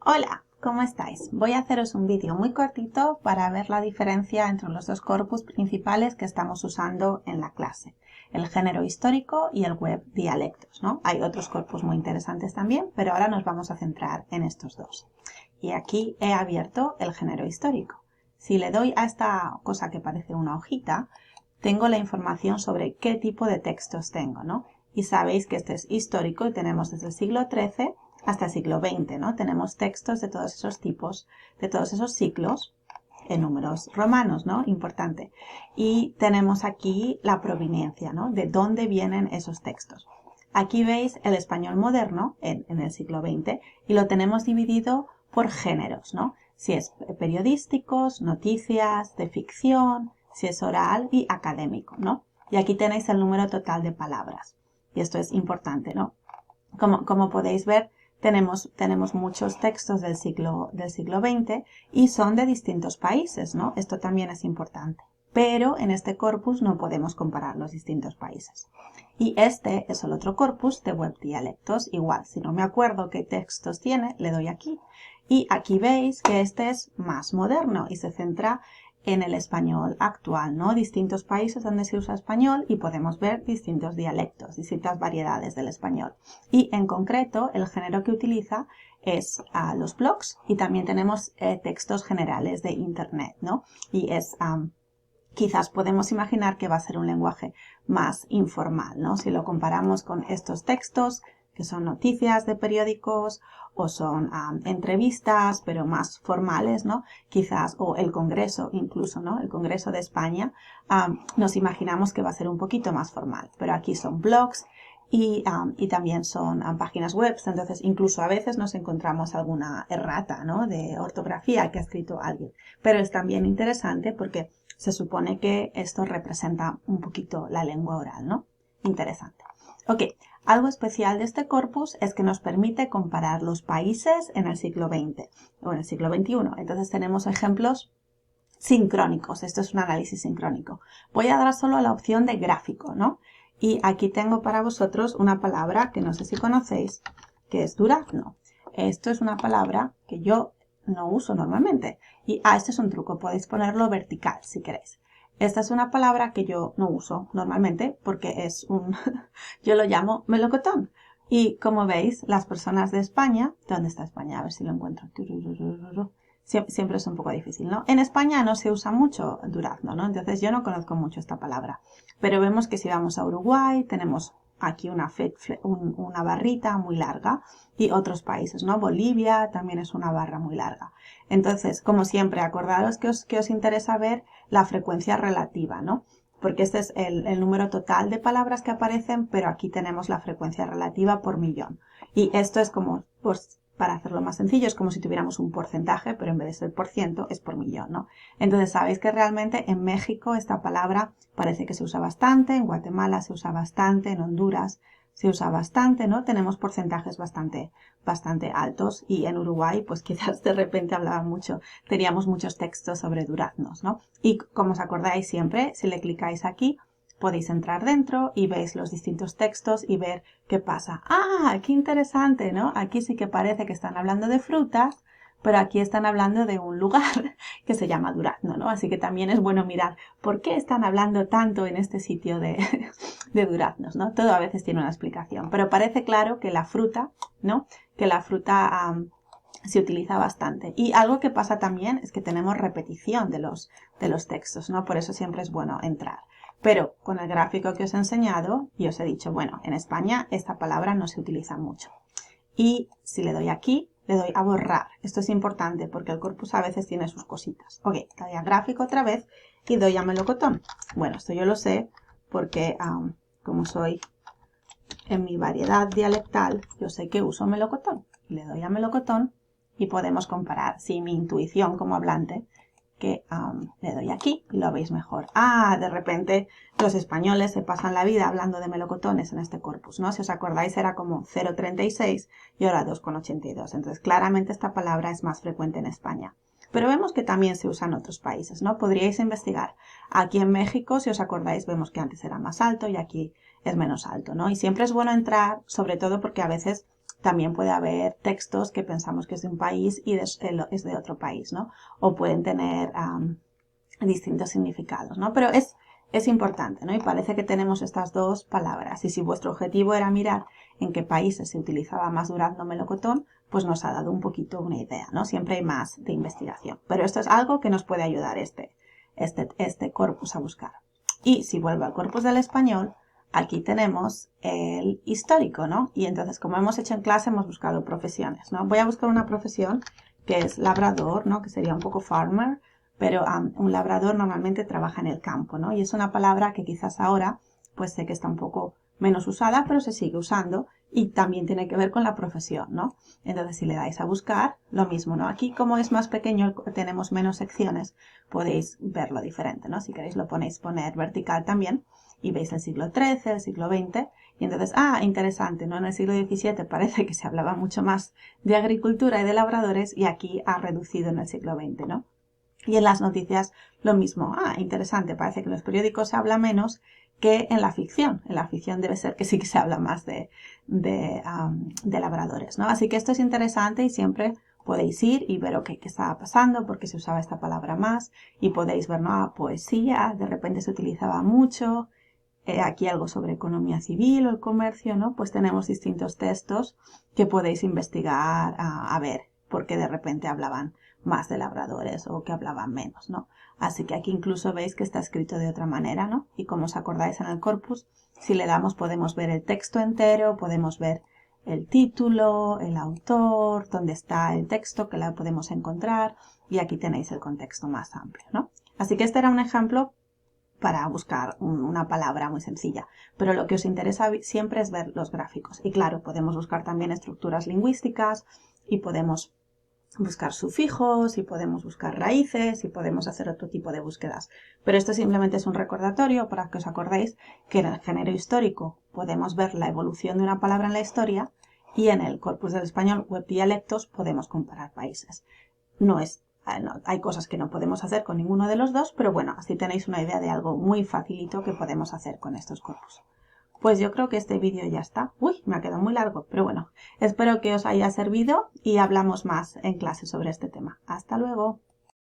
Hola, ¿cómo estáis? Voy a haceros un vídeo muy cortito para ver la diferencia entre los dos corpus principales que estamos usando en la clase, el género histórico y el web dialectos, ¿no? Hay otros corpus muy interesantes también, pero ahora nos vamos a centrar en estos dos. Y aquí he abierto el género histórico. Si le doy a esta cosa que parece una hojita, tengo la información sobre qué tipo de textos tengo, ¿no? Y sabéis que este es histórico y tenemos desde el siglo XIII hasta el siglo XX, ¿no? Tenemos textos de todos esos tipos, de todos esos siglos, en números romanos, ¿no? Importante. Y tenemos aquí la proveniencia, ¿no? De dónde vienen esos textos. Aquí veis el español moderno en el siglo XX y lo tenemos dividido por géneros, ¿no? Si es periodísticos, noticias, de ficción, si es oral y académico, ¿no? Y aquí tenéis el número total de palabras. Y esto es importante, ¿no? Como podéis ver, tenemos muchos textos del siglo XX y son de distintos países, ¿no? Esto también es importante. Pero en este corpus no podemos comparar los distintos países. Y este es el otro corpus de web dialectos. Igual, si no me acuerdo qué textos tiene, le doy aquí. Y aquí veis que este es más moderno y se centra en el español actual, ¿no? Distintos países donde se usa español y podemos ver distintos dialectos, distintas variedades del español. Y en concreto, el género que utiliza es los blogs y también tenemos textos generales de Internet, ¿no? Y es... quizás podemos imaginar que va a ser un lenguaje más informal, ¿no? Si lo comparamos con estos textos, que son noticias de periódicos o son entrevistas, pero más formales, ¿no? Quizás, o el Congreso incluso, ¿no? El Congreso de España, nos imaginamos que va a ser un poquito más formal, pero aquí son blogs y también son páginas web, entonces incluso a veces nos encontramos alguna errata, ¿no? De ortografía que ha escrito alguien, pero es también interesante porque se supone que esto representa un poquito la lengua oral, ¿no? Interesante. Ok, algo especial de este corpus es que nos permite comparar los países en el siglo XX o en el siglo XXI. Entonces tenemos ejemplos sincrónicos. Esto es un análisis sincrónico. Voy a dar solo la opción de gráfico, ¿no? Y aquí tengo para vosotros una palabra que no sé si conocéis, que es durazno. Esto es una palabra que yo no uso normalmente. Y este es un truco, podéis ponerlo vertical si queréis. Esta es una palabra que yo no uso normalmente porque es un, yo lo llamo melocotón. Y como veis, las personas de España, ¿dónde está España? A ver si lo encuentro. Siempre es un poco difícil, ¿no? En España no se usa mucho durazno, ¿no? Entonces yo no conozco mucho esta palabra. Pero vemos que si vamos a Uruguay, tenemos aquí una barrita muy larga y otros países, ¿no? Bolivia también es una barra muy larga. Entonces, como siempre, acordaros que os interesa ver la frecuencia relativa, ¿no? Porque este es el número total de palabras que aparecen, pero aquí tenemos la frecuencia relativa por millón. Y esto es como, pues, para hacerlo más sencillo, es como si tuviéramos un porcentaje, pero en vez de ser por ciento, es por millón, ¿no? Entonces, sabéis que realmente en México esta palabra parece que se usa bastante, en Guatemala se usa bastante, en Honduras se usa bastante, ¿no? Tenemos porcentajes bastante altos y en Uruguay, pues quizás de repente teníamos muchos textos sobre duraznos, ¿no? Y como os acordáis siempre, si le clicáis aquí, podéis entrar dentro y veis los distintos textos y ver qué pasa. ¡Ah! ¡Qué interesante!, ¿no? Aquí sí que parece que están hablando de frutas, pero aquí están hablando de un lugar que se llama Durazno, ¿no? Así que también es bueno mirar por qué están hablando tanto en este sitio de duraznos, ¿no? Todo a veces tiene una explicación, pero parece claro que la fruta, ¿no? Que la fruta se utiliza bastante. Y algo que pasa también es que tenemos repetición de los textos, ¿no? Por eso siempre es bueno entrar. Pero con el gráfico que os he enseñado, y os he dicho, bueno, en España esta palabra no se utiliza mucho. Y si le doy aquí, le doy a borrar. Esto es importante porque el corpus a veces tiene sus cositas. Ok, doy a gráfico otra vez y doy a melocotón. Bueno, esto yo lo sé porque como soy en mi variedad dialectal, yo sé que uso melocotón. Le doy a melocotón y podemos comparar si mi intuición como hablante que le doy aquí y lo veis mejor. De repente los españoles se pasan la vida hablando de melocotones en este corpus, ¿no? Si os acordáis era como 0,36 y ahora 2,82. Entonces claramente esta palabra es más frecuente en España. Pero vemos que también se usa en otros países, ¿no? Podríais investigar. Aquí en México, si os acordáis, vemos que antes era más alto y aquí es menos alto, ¿no? Y siempre es bueno entrar, sobre todo porque a veces también puede haber textos que pensamos que es de un país y es de otro país, ¿no? O pueden tener distintos significados, ¿no? Pero es importante, ¿no? Y parece que tenemos estas dos palabras. Y si vuestro objetivo era mirar en qué países se utilizaba más durazno melocotón, pues nos ha dado un poquito una idea, ¿no? Siempre hay más de investigación. Pero esto es algo que nos puede ayudar este corpus a buscar. Y si vuelvo al corpus del español, aquí tenemos el histórico, ¿no? Y entonces, como hemos hecho en clase, hemos buscado profesiones, ¿no? Voy a buscar una profesión que es labrador, ¿no? Que sería un poco farmer, pero un labrador normalmente trabaja en el campo, ¿no? Y es una palabra que quizás ahora, pues sé que está un poco menos usada, pero se sigue usando y también tiene que ver con la profesión, ¿no? Entonces, si le dais a buscar, lo mismo, ¿no? Aquí, como es más pequeño, tenemos menos secciones, podéis verlo diferente, ¿no? Si queréis lo poner vertical también y veis el siglo XIII, el siglo XX, y entonces, interesante, ¿no? En el siglo XVII parece que se hablaba mucho más de agricultura y de labradores y aquí ha reducido en el siglo XX, ¿no? Y en las noticias lo mismo. Interesante, parece que en los periódicos se habla menos que en la ficción. En la ficción debe ser que sí que se habla más de labradores, ¿no? Así que esto es interesante y siempre podéis ir y ver qué estaba pasando, por qué se usaba esta palabra más y podéis ver, ¿no? Poesía, de repente se utilizaba mucho. Aquí algo sobre economía civil o el comercio, ¿no? Pues tenemos distintos textos que podéis investigar a ver por qué de repente hablaban más de labradores o que hablaban menos, ¿no? Así que aquí incluso veis que está escrito de otra manera, ¿no? Y como os acordáis en el corpus, si le damos podemos ver el texto entero, podemos ver el título, el autor, dónde está el texto, que la podemos encontrar, y aquí tenéis el contexto más amplio, ¿no? Así que este era un ejemplo para buscar una palabra muy sencilla, pero lo que os interesa siempre es ver los gráficos. Y claro, podemos buscar también estructuras lingüísticas y podemos buscar sufijos y podemos buscar raíces y podemos hacer otro tipo de búsquedas. Pero esto simplemente es un recordatorio para que os acordéis que en el género histórico podemos ver la evolución de una palabra en la historia y en el corpus del español web dialectos podemos comparar países. No, hay cosas que no podemos hacer con ninguno de los dos, pero bueno, así tenéis una idea de algo muy facilito que podemos hacer con estos corpus. Pues yo creo que este vídeo ya está. Uy, me ha quedado muy largo, pero bueno, espero que os haya servido y hablamos más en clase sobre este tema. Hasta luego.